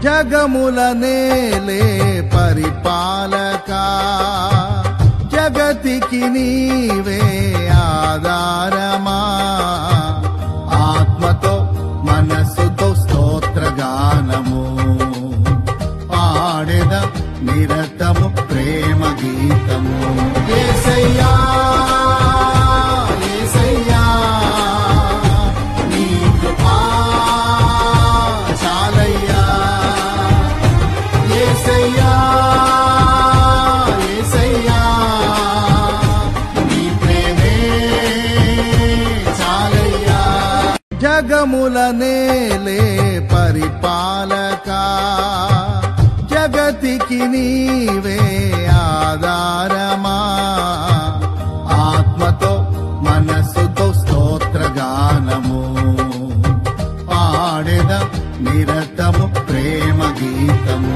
జగముల నేలే పరిపాలకా జగతికి నీవే ఆధారమా ఆత్మతో మనస్సుతో స్తోత్రగానము పాడెద నిరతము ప్రేమ గీతము యేసయ్యా యేసయ్యా నీ కృపా చాలయ్యా యేసయ్యా యేసయ్యా నీ ప్రేమే చాలయ్యా జగముల నేలే పరిపాలకా జగతికి నీవే ఆధారమా ఆత్మతో మనస్సుతో స్తోత్రగానము పాడెద నిరతము ప్రేమ గీతము